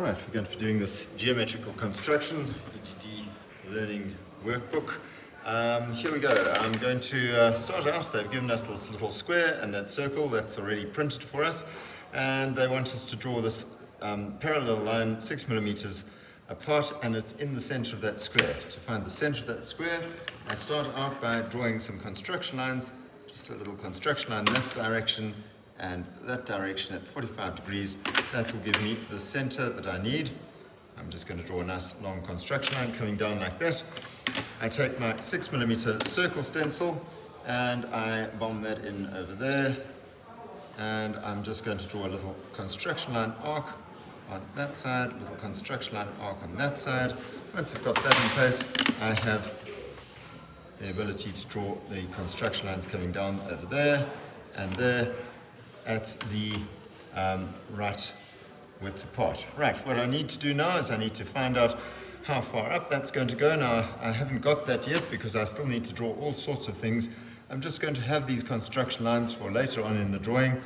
Alright, we're going to be doing this geometrical construction, EGD learning workbook. Here we go. I'm going to start out. They've given us this little square and that circle that's already printed for us, and they want us to draw this parallel line 6 millimeters apart, and it's in the center of that square. To find the center of that square, I start out by drawing some construction lines, just a little construction line in that direction and that direction at 45 degrees. That will give me the center that I need. I'm just going to draw a nice long construction line coming down like that. I take my 6 millimeter circle stencil and I bomb that in over there, and I'm just going to draw a little construction line arc on that side, little construction line arc on that side. Once I've got that in place, I have the ability to draw the construction lines coming down over there and there at the right width apart. Right, what I need to do now is I need to find out how far up that's going to go. Now, I haven't got that yet because I still need to draw all sorts of things. I'm just going to have these construction lines for later on in the drawing,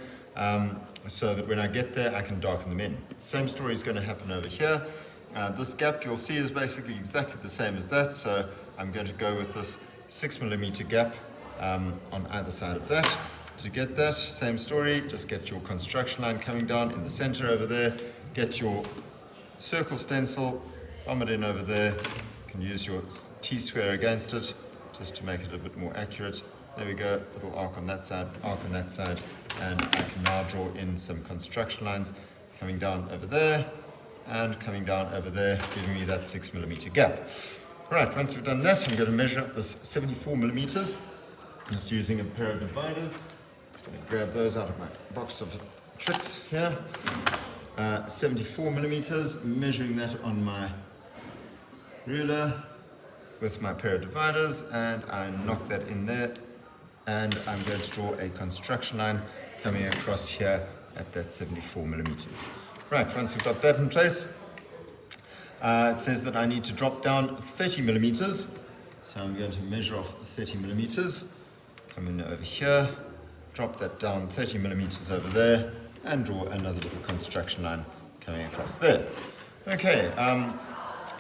so that when I get there, I can darken them in. Same story is going to happen over here. This gap you'll see is basically exactly the same as that, so I'm going to go with this 6 millimeter gap on either side of that. To get that, same story, just get your construction line coming down in the center over there, get your circle stencil, bomb it in over there. You can use your T-square against it just to make it a bit more accurate. There we go, little arc on that side, and I can now draw in some construction lines coming down over there and coming down over there, giving me that 6 millimeter gap. Right, once we've done that, I'm going to measure up this 74 millimeters, just using a pair of dividers. Just going to grab those out of my box of tricks here. 74 millimeters, measuring that on my ruler with my pair of dividers, and I knock that in there, and I'm going to draw a construction line coming across here at that 74 millimeters. Right, once I've got that in place, it says that I need to drop down 30 millimeters, so I'm going to measure off 30 millimeters, come in over here, drop that down 30 millimeters over there, and draw another little construction line coming across there. Okay,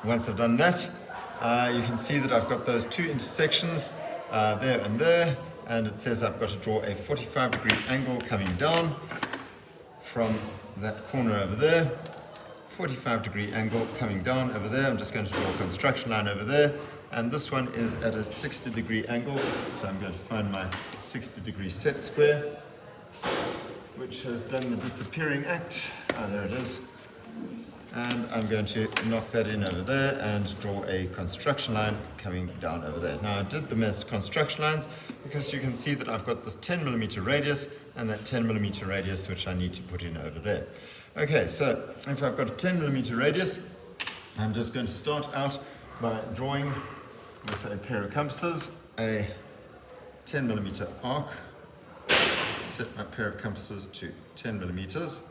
once I've done that, you can see that I've got those two intersections there and there, and it says I've got to draw a 45-degree angle coming down from that corner over there. 45-degree angle coming down over there. I'm just going to draw a construction line over there, and this one is at a 60-degree angle, so I'm going to find my 60-degree set square, which has done the disappearing act. There it is. And I'm going to knock that in over there and draw a construction line coming down over there. Now, I did them as construction lines because you can see that I've got this 10 millimeter radius and that 10 millimeter radius which I need to put in over there. Okay, so if I've got a 10 millimeter radius, I'm just going to start out by drawing with a pair of compasses a 10 millimeter arc. Set my pair of compasses to 10 millimeters.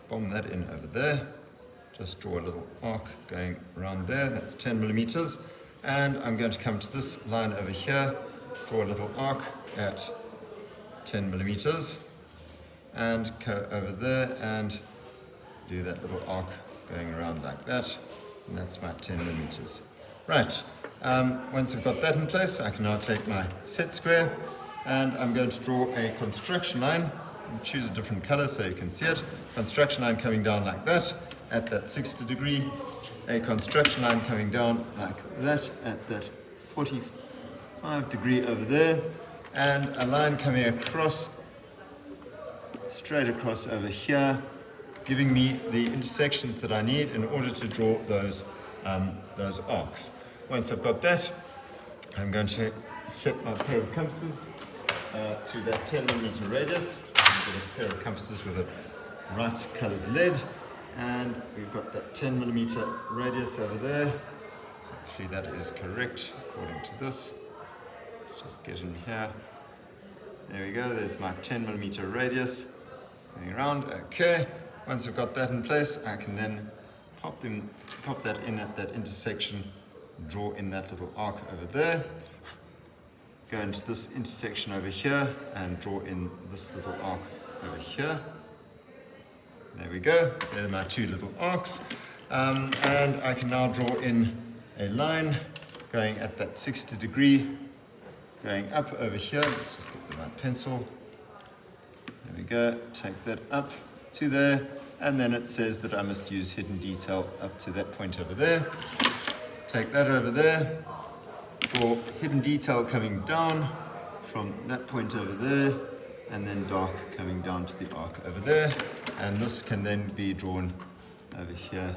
Bomb that in over there. Just draw a little arc going around there. That's 10 millimeters. And I'm going to come to this line over here, draw a little arc at 10 millimeters, and go over there and do that little arc going around like that. And that's my 10 millimeters. Right. Once I've got that in place, I can now take my set square, and I'm going to draw a construction line. Choose a different color so you can see it. Construction line coming down like that at that 60 degree. A construction line coming down like that at that 45 degree over there. And a line coming across, straight across over here, giving me the intersections that I need in order to draw those arcs. Once I've got that, I'm going to set my pair of compasses to that 10 millimeter radius. Get a pair of compasses with a right colored lead, and we've got that 10 millimeter radius over there. Hopefully that is correct according to this. Let's just get in here. There we go, there's my 10 millimeter radius going around. Okay, once I've got that in place, I can then pop that in at that intersection, draw in that little arc over there. Go into this intersection over here and draw in this little arc over here. There we go. There are my two little arcs. And I can now draw in a line going at that 60 degree, going up over here. Let's just get the right pencil. There we go. Take that up to there. And then it says that I must use hidden detail up to that point over there. Take that over there. Draw hidden detail coming down from that point over there. And then dark coming down to the arc over there. And this can then be drawn over here.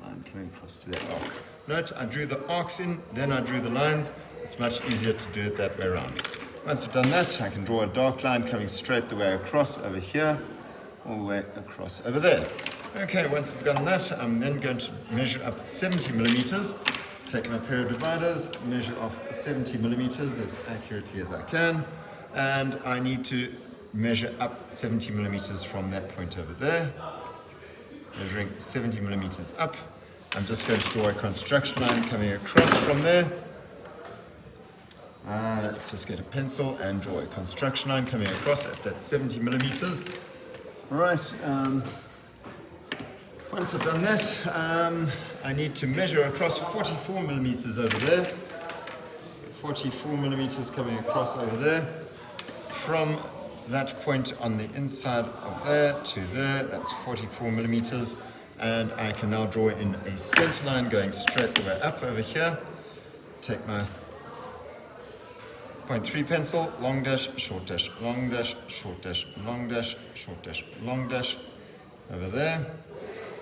Line coming across to that arc. Note, I drew the arcs in, then I drew the lines. It's much easier to do it that way around. Once I've done that, I can draw a dark line coming straight the way across over here, all the way across over there. Okay, once I've done that, I'm then going to measure up 70 millimeters. Take my pair of dividers, measure off 70 millimeters as accurately as I can. And I need to measure up 70 millimeters from that point over there. Measuring 70 millimeters up. I'm just going to draw a construction line coming across from there. Let's just get a pencil and draw a construction line coming across at that 70 millimeters. Right. Once I've done that, I need to measure across 44 millimeters over there. 44 millimeters coming across over there. From that point on the inside of there to there, that's 44 millimeters. And I can now draw in a center line going straight the way up over here. Take my 0.3 pencil, long dash, short dash, long dash, short dash, long dash, short dash, long dash, over there.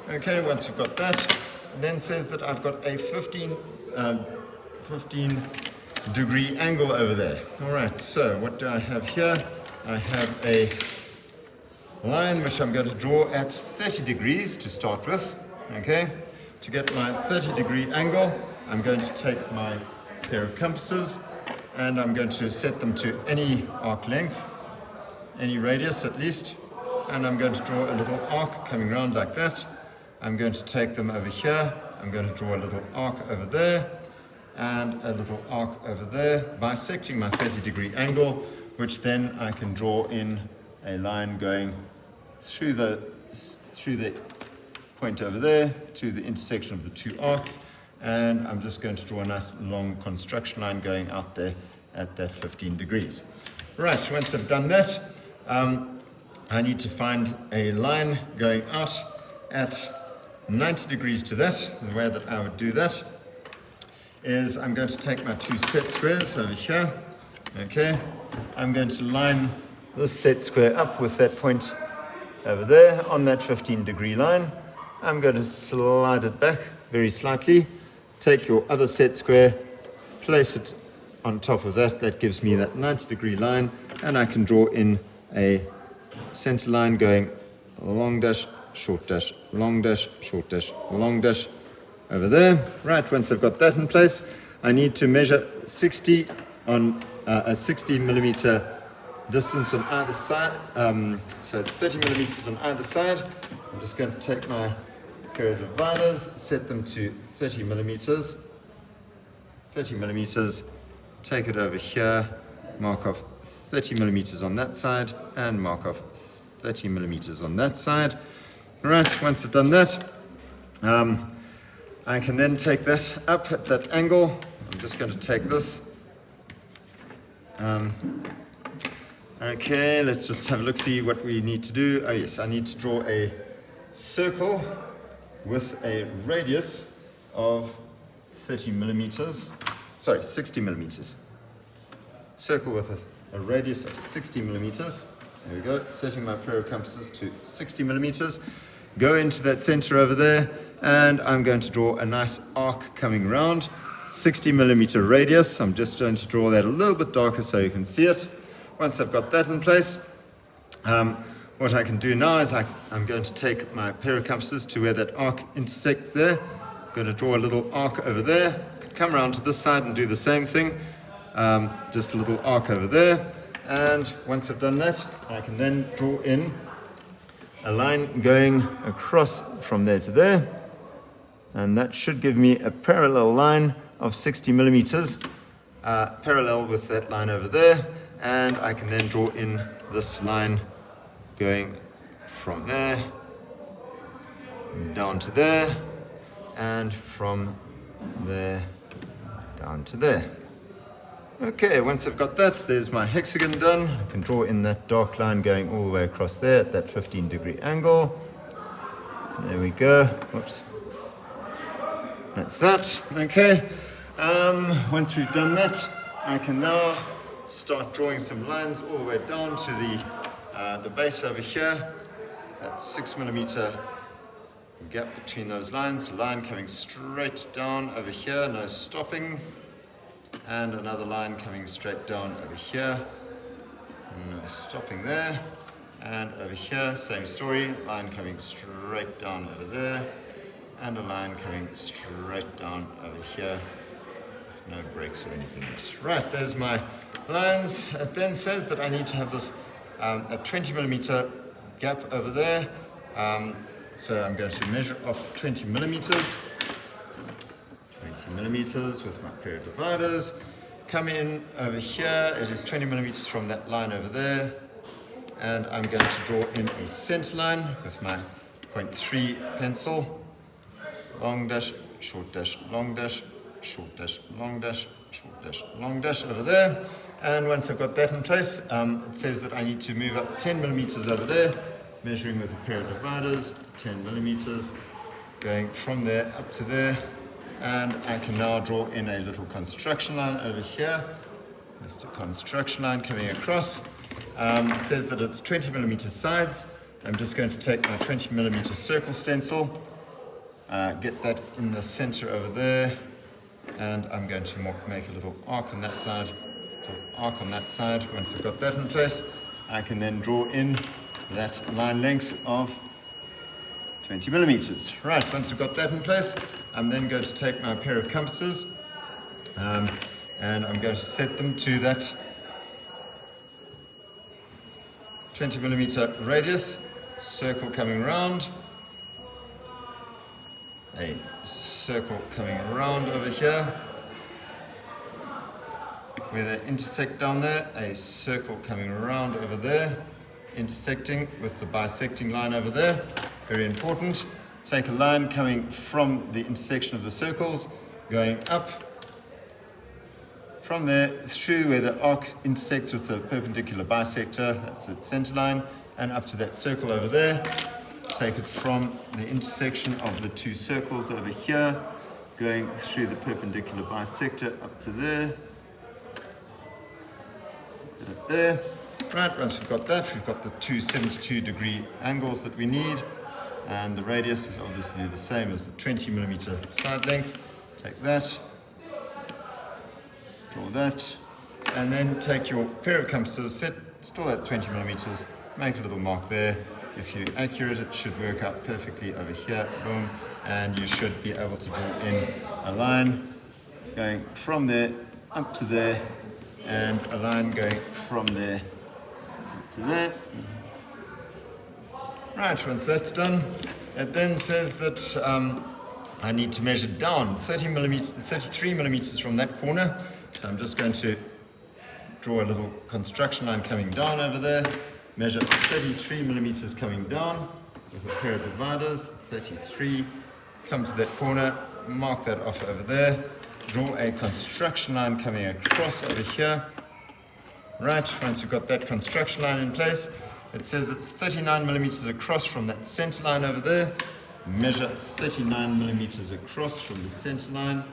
Okay, once we've got that, it then says that I've got a 15 degree angle over there. All right, so what do I have here? I have a line which I'm going to draw at 30 degrees to start with. Okay, to get my 30 degree angle, I'm going to take my pair of compasses and I'm going to set them to any arc length, any radius at least, and I'm going to draw a little arc coming around like that. I'm going to take them over here. I'm going to draw a little arc over there and a little arc over there, bisecting my 30 degree angle, which then I can draw in a line going through the point over there to the intersection of the two arcs, and I'm just going to draw a nice long construction line going out there at that 15 degrees. Right, once I've done that, I need to find a line going out at 90 degrees to that. The way that I would do that is I'm going to take my two set squares over here. Okay, I'm going to line this set square up with that point over there on that 15 degree line. I'm going to slide it back very slightly. Take your other set square, place it on top of that. That gives me that 90 degree line, and I can draw in a center line going long dash, short dash, long dash, short dash, long dash over there. Right, once I've got that in place, I need to measure 60 on a 60 millimeter distance on either side. So it's 30 millimeters on either side. I'm just going to take my pair of dividers, set them to 30 millimeters. 30 millimeters, take it over here, mark off 30 millimeters on that side, and mark off 30 millimeters on that side. Right, once I've done that, I can then take that up at that angle. I'm just going to take this. Okay, let's just have a look, see what we need to do. Oh yes, I need to draw a circle with a radius of 30 millimeters. Sorry, 60 millimeters. Circle with a radius of 60 millimeters. There we go, setting my pair of compasses to 60 millimeters. Go into that center over there, and I'm going to draw a nice arc coming around. 60 millimeter radius. I'm just going to draw that a little bit darker so you can see it. Once I've got that in place, what I can do now is I'm going to take my pair of compasses to where that arc intersects there. I'm going to draw a little arc over there. Come around to this side and do the same thing. Just a little arc over there. And once I've done that, I can then draw in a line going across from there to there. And that should give me a parallel line of 60 millimeters, parallel with that line over there. And I can then draw in this line going from there down to there, and from there down to there. Okay, once I've got that, there's my hexagon done. I can draw in that dark line going all the way across there at that 15-degree angle. There we go. Whoops. That's that. Okay. Once we've done that, I can now start drawing some lines all the way down to the base over here. That 6mm gap between those lines. Line coming straight down over here, no stopping. And another line coming straight down over here, no stopping there. And over here, same story, line coming straight down over there, and a line coming straight down over here with no breaks or anything yet. Right, there's my lines. It then says that I need to have this a 20mm gap over there. So I'm going to measure off 20mm. 20mm with my pair of dividers. Come in over here, it is 20mm from that line over there, and I'm going to draw in a center line with my 0.3 pencil. Long dash, short dash, long dash, short dash, long dash, short dash, long dash over there. And once I've got that in place, it says that I need to move up 10mm over there, measuring with a pair of dividers, 10mm, going from there up to there. And I can now draw in a little construction line over here. Just a construction line coming across. It says that it's 20mm sides. I'm just going to take my 20mm circle stencil, get that in the center over there, and I'm going to make a little arc on that side, Once I've got that in place, I can then draw in that line length of 20mm. Right, once I've got that in place, I'm then going to take my pair of compasses and I'm going to set them to that 20mm radius, circle coming around, a circle coming around over here, where they intersect down there, a circle coming around over there, intersecting with the bisecting line over there. Very important. Take a line coming from the intersection of the circles, going up from there through where the arc intersects with the perpendicular bisector, that's the center line, and up to that circle over there. Take it from the intersection of the two circles over here, going through the perpendicular bisector up to there. Put it there. Right, once we've got that, we've got the two 72-degree angles that we need. And the radius is obviously the same as the 20mm side length. Take that, draw that, and then take your pair of compasses, set still at 20mm, make a little mark there. If you're accurate, it should work out perfectly over here, boom, and you should be able to draw in a line going from there up to there, and a line going from there up to there. Right, once that's done, it then says that I need to measure down 33mm from that corner. So I'm just going to draw a little construction line coming down over there, measure 33mm coming down with a pair of dividers, 33, come to that corner, mark that off over there, draw a construction line coming across over here. Right, once you've got that construction line in place, it says it's 39mm across from that center line over there. Measure 39mm across from the center line.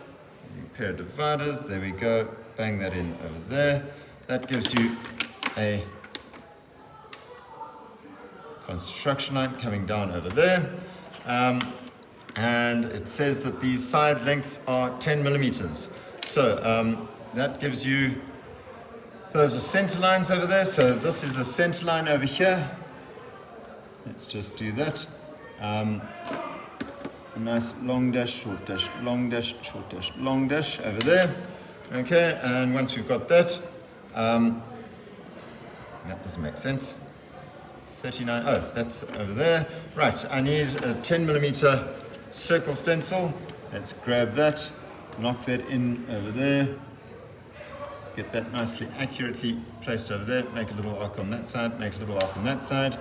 Using a pair of dividers, there we go. Bang that in over there. That gives you a construction line coming down over there. And it says that these side lengths are 10mm. So that gives you, those are center lines over there. So this is a center line over here. Let's just do that. A nice long dash, short dash, long dash, short dash, long dash over there. Okay, and once we've got that, that doesn't make sense. 39, oh, that's over there. Right, I need a 10mm circle stencil. Let's grab that, knock that in over there. Get that nicely, accurately placed over there. Make a little arc on that side, make a little arc on that side.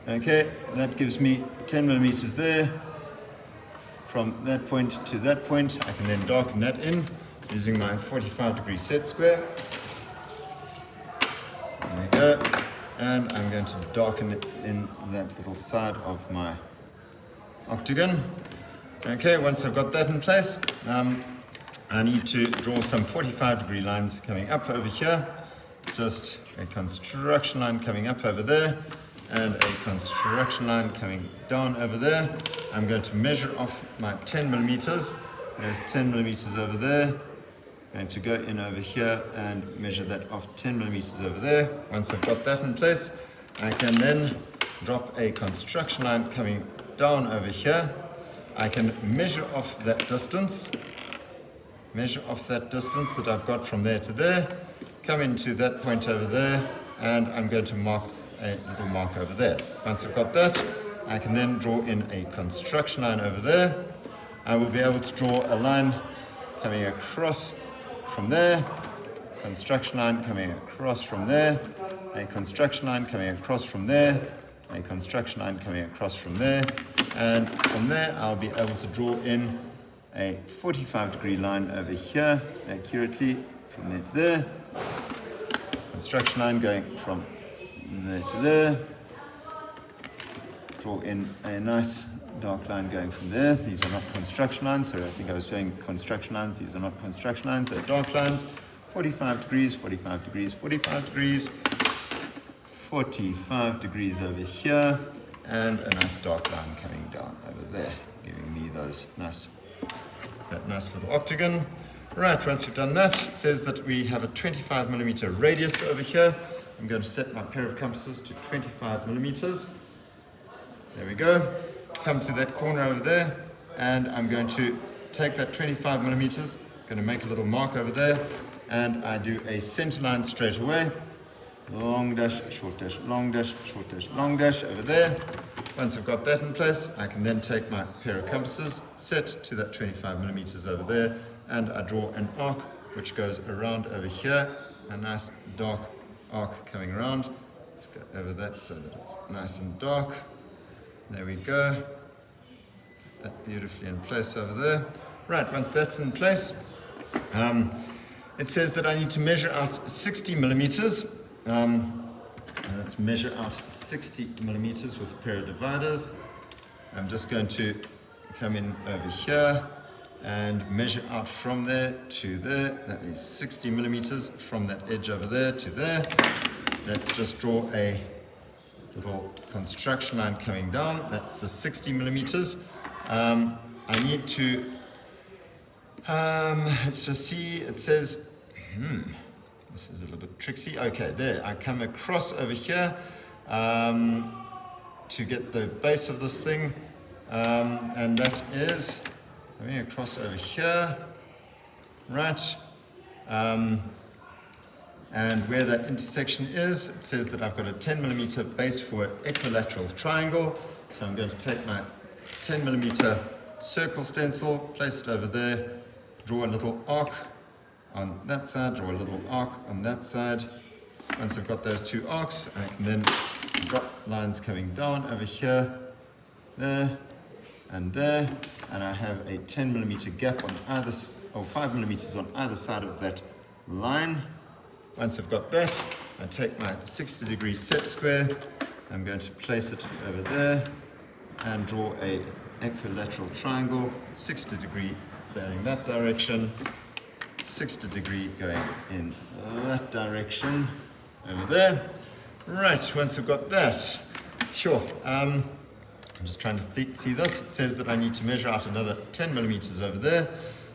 Okay, that gives me 10 millimeters there. From that point to that point, I can then darken that in using my 45-degree set square. There we go. And I'm going to darken it in that little side of my octagon. Okay, once I've got that in place, I need to draw some 45-degree lines coming up over here. Just a construction line coming up over there, and a construction line coming down over there. I'm going to measure off my 10 millimeters. There's 10 millimeters over there. I'm going to go in over here and measure that off 10 millimeters over there. Once I've got that in place, I can then drop a construction line coming down over here. I can measure off that distance that I've got from there to there, come into that point over there, and I'm going to mark a little mark over there. Once I've got that, I can then draw in a construction line over there. I will be able to draw a line coming across from there, construction line coming across from there, a construction line coming across from there, a construction line coming across from there, and from there I'll be able to draw in a 45-degree line over here accurately from there to there, construction line going from there to there, draw in a nice dark line going from there. These are not construction lines, so I think I was saying construction lines. These are not construction lines, they're dark lines. 45 degrees, 45 degrees, 45 degrees, 45 degrees over here, and a nice dark line coming down over there, giving me that nice little octagon. Right, once we've done that, it says that we have a 25 millimeter radius over here. I'm going to set my pair of compasses to 25 millimeters. There we go. Come to that corner over there, and I'm going to take that 25 millimeters, going to make a little mark over there, and I do a center line straight away. Long dash, short dash, long dash, short dash, long dash over there. Once I've got that in place, I can then take my pair of compasses, set to that 25 millimeters over there, and I draw an arc which goes around over here, a nice dark arc coming around. Let's go over that so that it's nice and dark. There we go. Get that beautifully in place over there. Right, once that's in place, it says that I need to measure out 60 millimeters. Let's measure out 60 millimeters with a pair of dividers. I'm just going to come in over here and measure out from there to there. That is 60 millimeters from that edge over there to there. Let's just draw a little construction line coming down. That's the 60 millimeters. I need to, let's just see, it says, this is a little bit tricksy. Okay, there, I come across over here to get the base of this thing, and that is coming across over here, right? And where that intersection is, it says that I've got a 10 millimeter base for an equilateral triangle. So I'm going to take my 10 millimeter circle stencil, place it over there, draw a little arc on that side, draw a little arc on that side. Once I've got those two arcs, I can then drop lines coming down over here, there, and there. And I have a 10 millimeter gap on either, or 5 millimeters on either side of that line. Once I've got that, I take my 60 degree set square. I'm going to place it over there and draw a equilateral triangle, 60 degree going that direction, 60 degree going in that direction over there. Right, once I've got that, sure. I'm just trying to see this. It says that I need to measure out another 10 millimeters over there.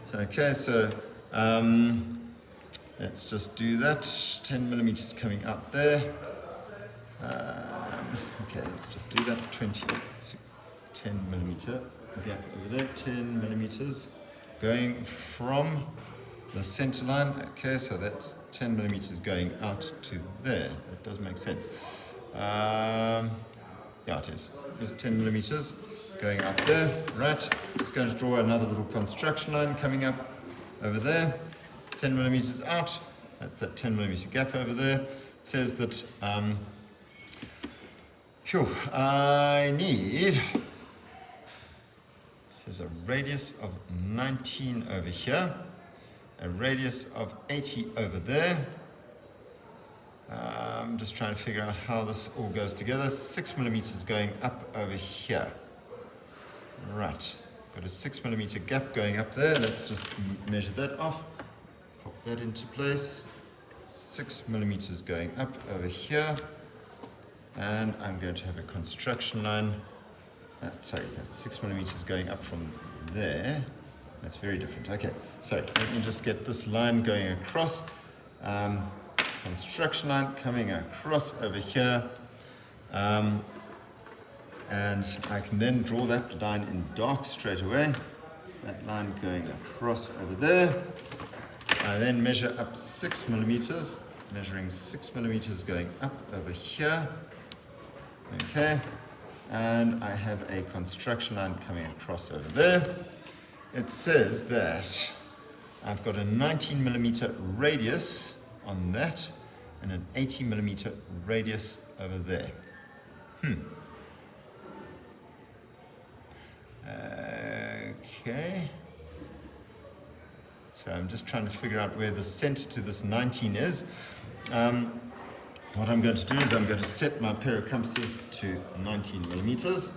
So, okay, so let's just do that. 10 millimeters coming out there. Okay, let's just do that. 10 millimeter gap over there. 10 millimeters going from the center line. Okay, so that's 10 millimeters going out to there. That does make sense. Yeah, it is. It's 10 millimeters going out there. Right. Just going to draw another little construction line coming up over there. 10 millimeters out. That's that 10 millimeter gap over there. It says that Phew, I need, this is a radius of 19 over here, a radius of 80 over there. I'm just trying to figure out how this all goes together. 6 millimeters going up over here. Right, got a 6 millimeter gap going up there. Let's just measure that off. Pop that into place. 6 millimeters going up over here. And I'm going to have a construction line. Sorry, that's 6 millimeters going up from there. That's very different. Okay, sorry, let me just get this line going across. Construction line coming across over here. And I can then draw that line in dark straight away. That line going across over there. I then measure up 6 millimeters, measuring 6 millimeters going up over here. Okay, and I have a construction line coming across over there. It says that I've got a 19 millimeter radius on that and an 80 millimeter radius over there. Okay. So I'm just trying to figure out where the center to this 19 is. What I'm going to do is I'm going to set my pair of compasses to 19 millimeters.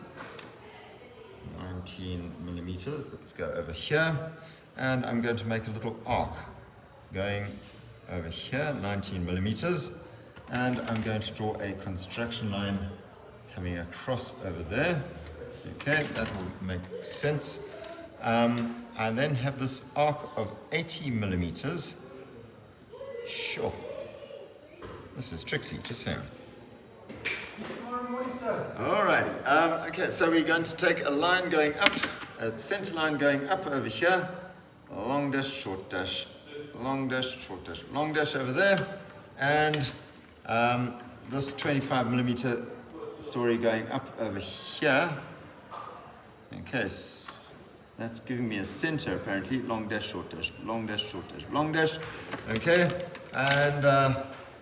19 millimeters, let's go over here. And I'm going to make a little arc going over here, 19 millimeters. And I'm going to draw a construction line coming across over there. Okay, that will make sense. I then have this arc of 80 millimeters. Sure. This is tricksy, just hang on. Alrighty, okay, so we're going to take a line going up, a center line going up over here, long dash, short dash, long dash, short dash, long dash over there, and this 25 millimeter story going up over here. Okay, that's giving me a center apparently, long dash, short dash, long dash, short dash, long dash. Okay, and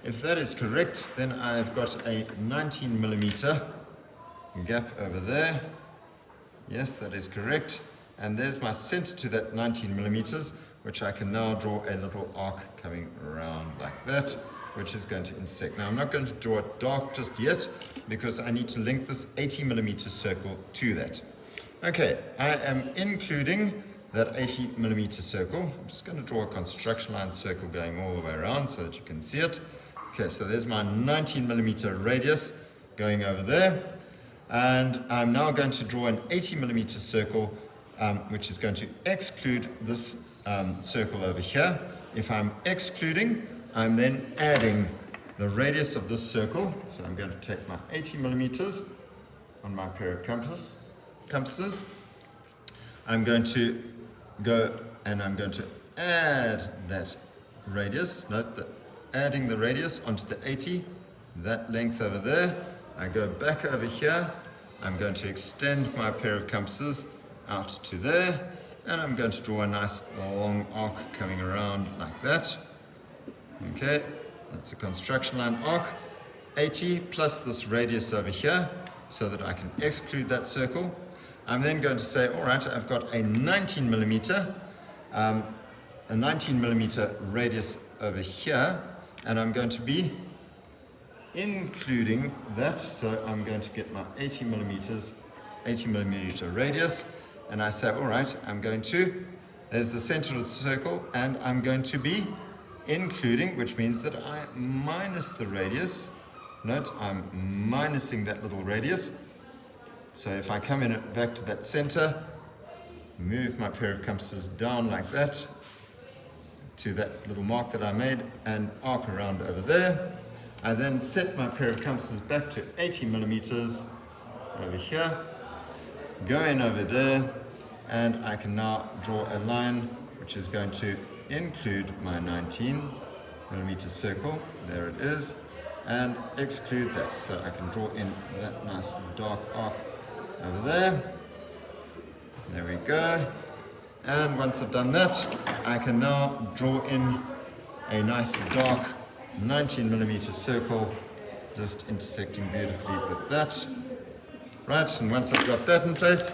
if that is correct, then I've got a 19 millimeter gap over there. Yes, that is correct. And there's my center to that 19 millimeters, which I can now draw a little arc coming around like that, which is going to intersect. Now, I'm not going to draw it dark just yet, because I need to link this 80 millimeter circle to that. Okay, I am including that 80 millimeter circle. I'm just going to draw a construction line circle going all the way around so that you can see it. Okay, so there's my 19 millimeter radius going over there. And I'm now going to draw an 80 millimeter circle, which is going to exclude this circle over here. If I'm excluding, I'm then adding the radius of this circle. So I'm going to take my 80 millimeters on my pair of compasses. I'm going to go and I'm going to add that radius. Note that adding the radius onto the 80, that length over there. I go back over here. I'm going to extend my pair of compasses out to there, and I'm going to draw a nice long arc coming around like that. Okay, that's a construction line arc. 80 plus this radius over here, so that I can exclude that circle. I'm then going to say, all right, I've got a 19 millimeter radius over here, and I'm going to be including that. So I'm going to get my 80 millimeter radius, and I say, all right, there's the center of the circle, and I'm going to be including, which means that I minus the radius. Note, I'm minusing that little radius. So if I come in back to that center, move my pair of compasses down like that to that little mark that I made and arc around over there. I then set my pair of compasses back to 80 millimeters over here, go in over there, and I can now draw a line which is going to include my 19 millimeter circle. There it is. And exclude that. So I can draw in that nice dark arc over there. There we go. And once I've done that, I can now draw in a nice dark 19 millimeter circle, just intersecting beautifully with that. Right, and once I've got that in place,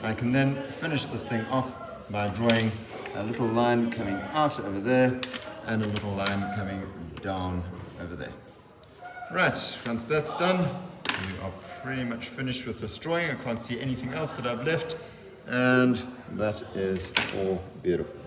I can then finish this thing off by drawing a little line coming out over there and a little line coming down over there. Right, once that's done, we are pretty much finished with this drawing. I can't see anything else that I've left, and that is all beautiful.